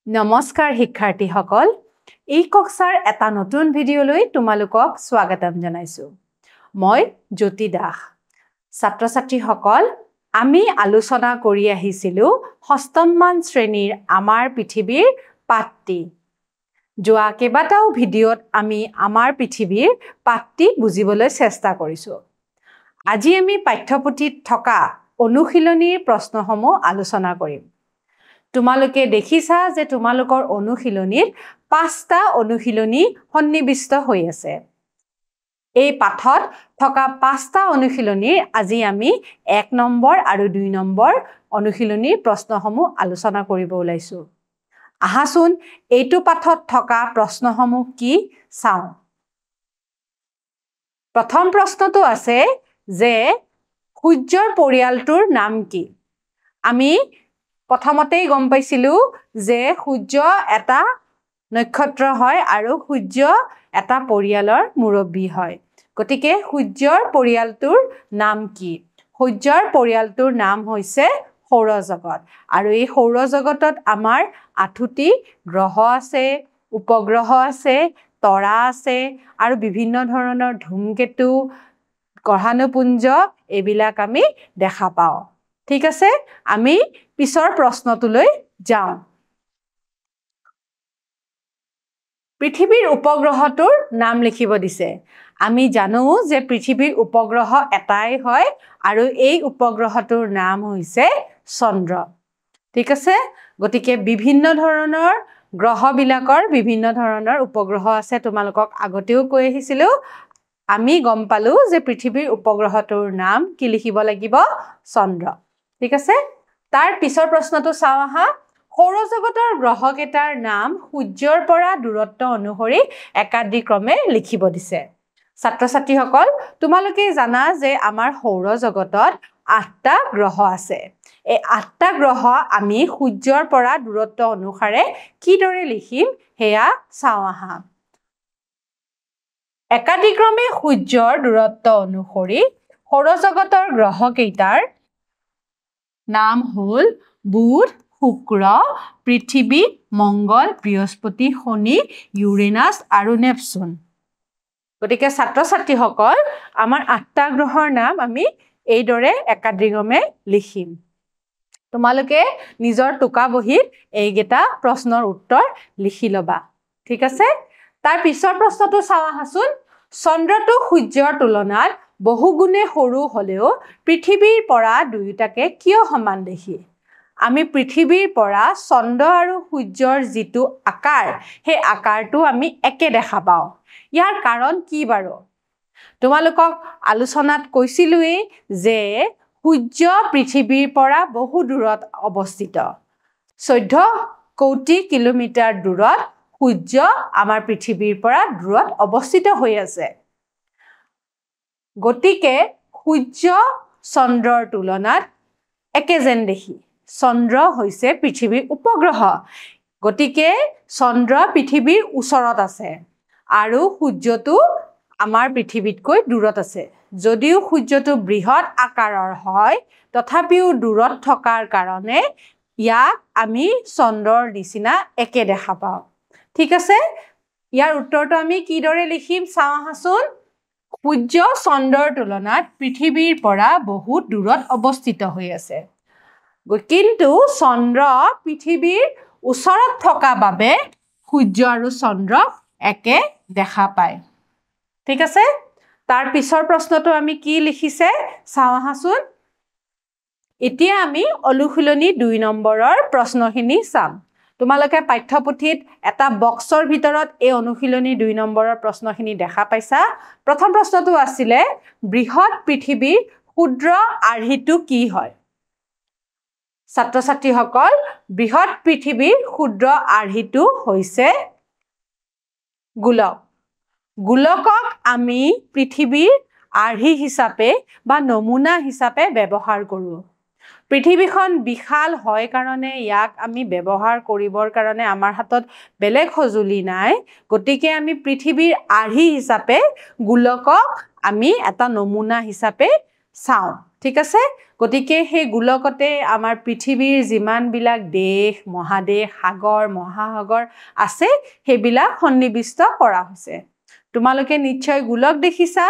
নমস্কাৰ শিক্ষাৰ্থীসকল এই কক্সাৰ এটা নতুন ভিডিঅলৈ তোমালোকক স্বাগতম জনাইছো মই জ্যোতি দাস ছাত্ৰ-ছাত্ৰীসকল আমি আলোচনা কৰি আহিছিলো ষষ্ঠম মান শ্ৰেণীৰ আমাৰ পৃথিৱীৰ পাঠটি যোৱা কেইবাটাও ভিডিঅত আমি আমাৰ পৃথিৱীৰ পাঠটি বুজিবলৈ চেষ্টা কৰিছো আজি আমি পাঠ্যপুথিত থকা অনুশীলনীৰ প্ৰশ্নসমূহ আলোচনা কৰিম তোমালোকে দেখিছা যে তোমালোকৰ অনুশীলনীত 5টা অনুশীলনী সন্নিবিষ্ট হৈ আছে এই পাঠত থকা 5টা অনুশীলনীৰ আজি আমি 1 নম্বৰ আৰু 2 নম্বৰ অনুশীলনীৰ প্ৰশ্নসমূহ আলোচনা কৰিব ওলাইছো আহাচোন এইটো পাঠত থকা প্ৰশ্নসমূহ কি চাও প্ৰথম প্ৰশ্নটো আছে যে সূৰ্যৰ পৰিয়ালটোৰ নাম কি আমি প্ৰথমতেই গম পাইছিলো যে সূৰ্য এটা নক্ষত্ৰ হয় আৰু সূৰ্য এটা পৰিয়ালৰ মুৰব্বী হয় গতিকে সূৰ্যৰ পৰিয়ালটোৰ নাম কি সূৰ্যৰ পৰিয়ালটোৰ নাম হৈছে সৌৰজগত আৰু এই সৌৰজগতত আমাৰ 8টি গ্ৰহ আছে উপগ্ৰহ আছে তৰা আছে আৰু বিভিন্ন ধৰণৰ ধূমকেতু গ্ৰহাণুপুঞ্জ এইবিলাক আমি দেখা পাওঁ ঠিক আছে আমি পিছৰ প্ৰশ্নটোলৈ যাওঁ পৃথিৱীৰ উপগ্ৰহটোৰ নাম লিখিব দিছে আমি জানো যে পৃথিৱীৰ উপগ্ৰহ এটাই হয় আৰু এই উপগ্ৰহটোৰ নাম হৈছে চন্দ্ৰ ঠিক আছে গতিকে বিভিন্ন ধৰণৰ গ্ৰহবিলাকৰ বিভিন্ন ধৰণৰ উপগ্ৰহ আছে তোমালোকক আগতেও কৈ আহিছিলো আমি গম পালো যে পৃথিৱীৰ উপগ্ৰহটোৰ নাম কি লিখিব লাগিব চন্দ্ৰ ঠিক আছে তাৰ পিছৰ প্ৰশ্নটো চাও আহা সৌৰজগতৰ গ্ৰহকেইটাৰ নাম সূৰ্যৰ পৰা দূৰত্ব অনুসৰি একাদিক্ৰমে লিখিব দিছে ছাত্ৰ-ছাত্ৰীসকল তোমালোকে জানা যে আমাৰ সৌৰজগতত 8টা গ্ৰহ আছে এই 8টা গ্ৰহ আমি সূৰ্যৰ পৰা দূৰত্ব অনুসাৰে কিদৰে লিখিম হেয়া চাও আহা একাদিক্ৰমে সূৰ্যৰ দূৰত্ব অনুসৰি সৌৰজগতৰ গ্ৰহকেইটাৰ নাম হল বুধ শুক্ৰ পৃথিৱী মংগল বৃহস্পতি শনি ইউৰেনাছ আৰু নেপচুন গতিকে ছাত্ৰ-ছাত্ৰীসকল আমাৰ 8টা গ্ৰহৰ নাম আমি এইদৰে একাদিক্ৰমে লিখিম তোমালোকে নিজৰ টুকা বহীত এইকেইটা প্ৰশ্নৰ উত্তৰ লিখি লবা ঠিক আছে তাৰ পিছৰ প্ৰশ্নটো চাও আহাচোন চন্দ্ৰটো সূৰ্যৰ তুলনাত বহুগুণে সৰু হলেও পৃথিৱীৰ পৰা দুয়োটাকে কিয় সমান দেখি আমি পৃথিৱীৰ পৰা চন্দ্ৰ আৰু সূৰ্যৰ যিটো আকাৰ সেই আকাৰটো আমি একে দেখা পাওঁ ইয়াৰ কাৰণ কি বাৰু তোমালোকক আলোচনাত কৈছিলোই যে সূৰ্য পৃথিৱীৰ পৰা বহু দূৰত অৱস্থিত 14 কোটি কিলোমিটাৰ দূৰত সূৰ্য আমাৰ পৃথিৱীৰ পৰা দূৰত অৱস্থিত হৈ আছে গতিকে সূৰ্য চন্দ্ৰৰ তুলনাত একে যেন দেখি চন্দ্ৰ হৈছে পৃথিৱীৰ উপগ্ৰহ গতিকে চন্দ্ৰ পৃথিৱীৰ ওচৰত আছে আৰু সূৰ্যটো আমাৰ পৃথিৱীতকৈ দূৰত আছে যদিও সূৰ্যটো বৃহৎ আকাৰৰ হয় তথাপিও দূৰত থকাৰ কাৰণে ইয়াক আমি চন্দ্ৰৰ নিচিনা একে দেখা পাওঁ ঠিক আছে ইয়াৰ উত্তৰটো আমি কিদৰে লিখিম চাও আহাচোন সূৰ্য চন্দ্ৰৰ তুলনাত পৃথিৱীৰ পৰা বহুত দূৰত অৱস্থিত হৈ আছে কিন্তু চন্দ্ৰ পৃথিৱীৰ ওচৰত থকা বাবে সূৰ্য আৰু চন্দ্ৰ একে দেখা পায় ঠিক আছে তাৰ পিছৰ প্ৰশ্নটো আমি কি লিখিছে চাও আহাচোন এতিয়া আমি অনুশীলনী 2 নম্বৰৰ প্ৰশ্নখিনি চাম তোমালোকে পাঠ্যপুথিত এটা বক্সৰ ভিতৰত এই অনুশীলনী 2 নম্বৰৰ প্ৰশ্নখিনি দেখা পাইছা প্ৰথম প্ৰশ্নটো আছিল বৃহৎ পৃথিৱীৰ ক্ষুদ্ৰ আৰ্হিটো কি হয় ছাত্ৰ-ছাত্ৰীসকল বৃহৎ পৃথিৱীৰ ক্ষুদ্ৰ আৰ্হিটো হৈছে গোলক গোলকক আমি পৃথিৱীৰ আৰ্হি হিচাপে বা নমুনা হিচাপে ব্যৱহাৰ কৰো পৃথিৱীখন বিশাল হয় কাৰণে ইয়াক আমি ব্যৱহাৰ কৰিবৰ কাৰণে আমাৰ হাতত বেলেগ সঁজুলি নাই গতিকে আমি পৃথিৱীৰ আৰ্হি হিচাপে গোলকক আমি এটা নমুনা হিচাপে চাওঁ ঠিক আছে গতিকে সেই গোলকতে আমাৰ পৃথিৱীৰ যিমানবিলাক দেশ মহাদেশ সাগৰ মহাসাগৰ আছে সেইবিলাক সন্নিবিষ্ট কৰা হৈছে তোমালোকে নিশ্চয় গোলক দেখিছা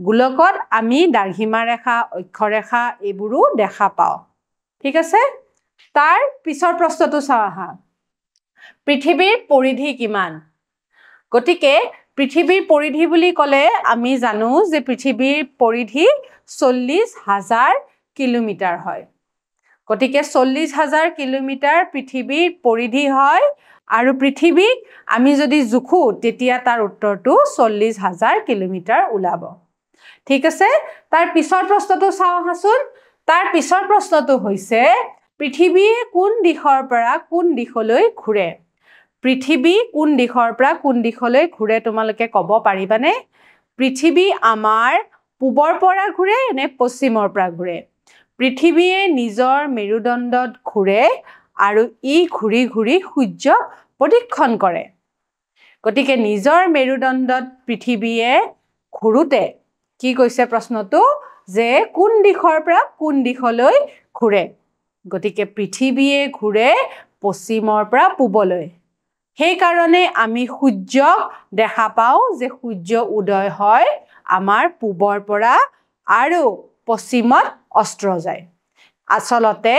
গোলকত আমি দ্ৰাঘিমা ৰেখা অক্ষৰেখা এইবোৰো দেখা পাও ঠিক আছে তাৰ পিছৰ প্ৰশ্নটো চাও আহা পৃথিৱীৰ পৰিধি কিমান গতিকে পৃথিৱীৰ পৰিধি বুলি ক'লে আমি জানো যে পৃথিৱীৰ পৰিধি 40000 কিলোমিটাৰ হয় গতিকে 40000 কিলোমিটাৰ পৃথিৱীৰ পৰিধি হয় আৰু পৃথিৱীক আমি যদি জুখো তেতিয়া তাৰ উত্তৰটো 40000 কিলোমিটাৰ ওলাব ঠিক আছে তাৰ পিছৰ প্ৰশ্নটো চাও হাসুন তাৰ পিছৰ প্ৰশ্নটো হৈছে পৃথিৱীয়ে কোন দিশৰ পৰা কোন দিশলৈ ঘূৰে পৃথিৱী কোন দিশৰ পৰা কোন দিশলৈ ঘূৰে তোমালোকে ক'ব পাৰিবানে পৃথিৱী আমাৰ পূবৰ পৰা ঘূৰে নে পশ্চিমৰ পৰা ঘূৰে পৃথিৱীয়ে নিজৰ মেৰুদণ্ডত ঘূৰে আৰু ই ঘূৰি ঘূৰি সূৰ্য প্ৰদক্ষিণ কৰে গতিকে নিজৰ মেৰুদণ্ডত পৃথিৱীয়ে ঘূৰুতে কি কৈছে প্ৰশ্নটো যে কোন দিশৰ পৰা কোন দিশলৈ ঘূৰে গতিকে পৃথিৱীয়ে ঘূৰে পশ্চিমৰ পৰা পূবলৈ সেই কাৰণে আমি সূৰ্যক দেখা পাও যে সূৰ্য উদয় হয় আমাৰ পূবৰ পৰা আৰু পশ্চিমত অস্ত্ৰ যায় আসলতে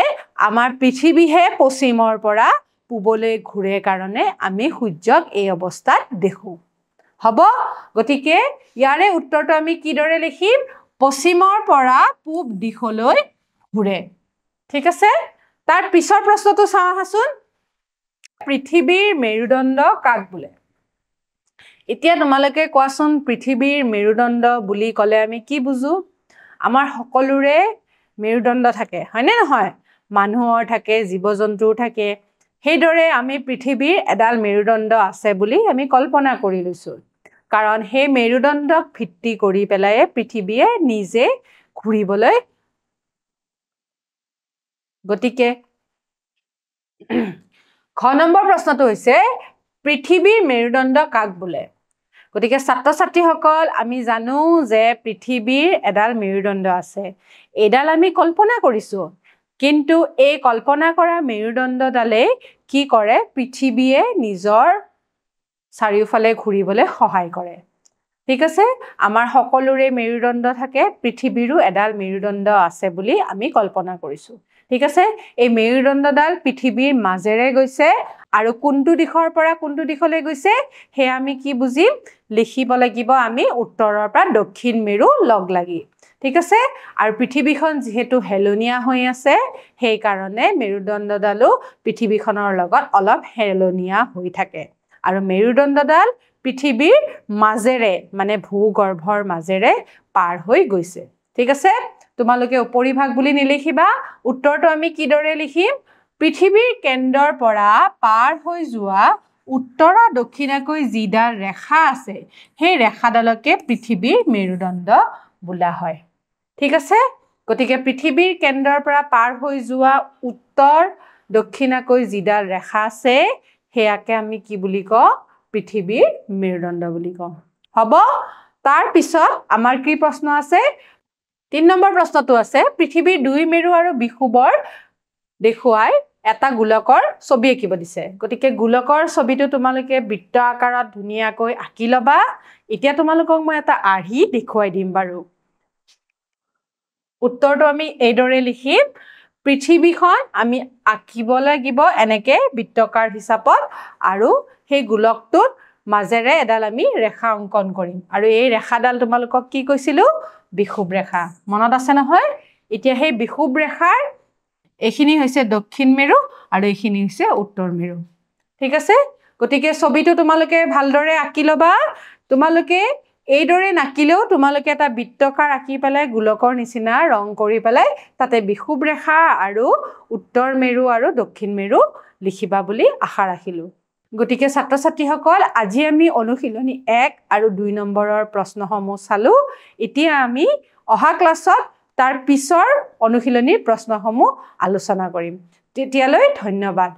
আমাৰ পৃথিৱীহে পশ্চিমৰ পৰা পূবলৈ ঘূৰে কাৰণে আমি সূৰ্যক এই অৱস্থাত দেখো হ'ব গতিকে ইয়াৰে উত্তৰটো আমি কি দৰে লিখিম পশ্চিমৰ পৰা পূব দিশলৈ ঘূৰে ঠিক আছে তাৰ পিছৰ প্ৰশ্নটো চাও হাসুন পৃথিৱীৰ মেৰুদণ্ড কাক বোলে এতিয়া তোমালোকে কোৱাচোন পৃথিৱীৰ মেৰুদণ্ড বুলি ক'লে আমি কি বুজো আমাৰ সকলোৰে মেৰুদণ্ড থাকে হয়নে নহয় মানুহৰ থাকে জীৱ-জন্তুৰ থাকে সেইদৰে আমি পৃথিৱীৰ এডাল মেৰুদণ্ড আছে বুলি আমি কল্পনা কৰি লৈছো কাৰণ সেই মেৰুদণ্ডক ভিত্তি কৰি পেলাই পৃথিৱীয়ে নিজে ঘূৰিবলৈ গতিকে খ নম্বৰ প্ৰশ্নটো হৈছে পৃথিৱীৰ মেৰুদণ্ড কাক বোলে গতিকে ছাত্ৰ-ছাত্ৰীসকল আমি জানো যে পৃথিৱীৰ এডাল মেৰুদণ্ড আছে এডাল আমি কল্পনা কৰিছো কিন্তু এই কল্পনা কৰা মেৰুদণ্ডডালে কি কৰে পৃথিৱীয়ে নিজৰ চাৰিওফালে ঘূৰিবলৈ সহায় কৰে ঠিক আছে আমাৰ সকলোৰে মেৰুদণ্ড থাকে পৃথিৱীৰো এডাল মেৰুদণ্ড আছে বুলি আমি কল্পনা কৰিছো ঠিক আছে এই মেৰুদণ্ডডাল পৃথিৱীৰ মাজেৰে গৈছে আৰু কোনটো দিশৰ পৰা কোনটো দিশলৈ গৈছে হে আমি কি বুজিম লিখিব লাগিব আমি উত্তৰৰ পৰা দক্ষিণ মেৰু লগ লাগি ঠিক আছে আৰু পৃথিৱীখন যেহেতু হেলনীয়া হৈ আছে সেই কাৰণে মেৰুদণ্ডডালো পৃথিৱীখনৰ লগত অলপ হেলনীয়া হৈ থাকে আৰু মেৰুদণ্ডডাল পৃথিৱীৰ মাজেৰে মানে ভূগৰ্ভৰ মাজেৰে পাৰ হৈ গৈছে ঠিক আছে তোমালোকে উপৰিভাগ বুলি নিলিখিবা উত্তৰটো আমি কি দৰে লিখিম পৃথিৱীৰ কেন্দ্ৰৰ পৰা পাৰ হৈ যোৱা উত্তৰ দক্ষিণকৈ যিডাল ৰেখা আছে সেই ৰেখাডালকে পৃথিৱীৰ মেৰুদণ্ড বোলা হয় ঠিক আছে গতিকে পৃথিৱীৰ কেন্দ্ৰৰ পৰা পাৰ হৈ যোৱা উত্তৰ দক্ষিণকৈ যিডাল ৰেখা আছে হেয়াকে আমি কি বুলি কওঁ পৃথিৱীৰ মেৰুদণ্ড বুলি কওঁ হ'ব তাৰ পিছত আমাৰ কি প্ৰশ্ন আছে 3 নম্বৰ প্ৰশ্নটো আছে পৃথিৱীৰ দুই মেৰু আৰু বিষুবৰ দেখুৱাই এটা গোলকৰ ছবি আঁকিব দিছে গতিকে গোলকৰ ছবিটো তোমালোকে বৃত্ত আকাৰত ধুনীয়াকৈ আঁকি লবা এতিয়া তোমালোকক মই এটা আৰ্হি দেখুৱাই দিম বাৰু উত্তৰটো আমি এইদৰে লিখিম পৃথিৱীখন আমি আঁকিব লাগিব এনেকে বৃত্তাকাৰ হিচাপত আৰু সেই গোলকটোত মাজেৰে এডাল আমি ৰেখা অংকন কৰিম আৰু এই ৰেখাডাল তোমালোকক কি কৈছিলো বিষুৱ ৰেখা মনত আছে নহয় এতিয়া সেই বিষুৱ ৰেখাৰ এখিনি হৈছে দক্ষিণ মেৰু আৰু এখিনি হৈছে উত্তৰ মেৰু ঠিক আছে গতিকে ছবিটো তোমালোকে ভালদৰে আঁকি লবা তোমালোকে এইদৰে নাকিলেও তোমালোকে এটা বৃত্তাকাৰ আঁকি পেলাই গোলকৰ নিচিনা ৰং কৰি পেলাই তাতে বিষুৱ ৰেখা আৰু উত্তৰ মেৰু আৰু দক্ষিণ মেৰু লিখিবা বুলি আশা ৰাখিলো গতিকে ছাত্ৰ-ছাত্ৰীসকল আজি আমি অনুশীলনী 1 আৰু 2 নম্বৰৰ প্ৰশ্নসমূহ চালো এতিয়া আমি অহা ক্লাছত তাৰ পিছৰ অনুশীলনীৰ প্ৰশ্নসমূহ আলোচনা কৰিম তেতিয়ালৈ ধন্যবাদ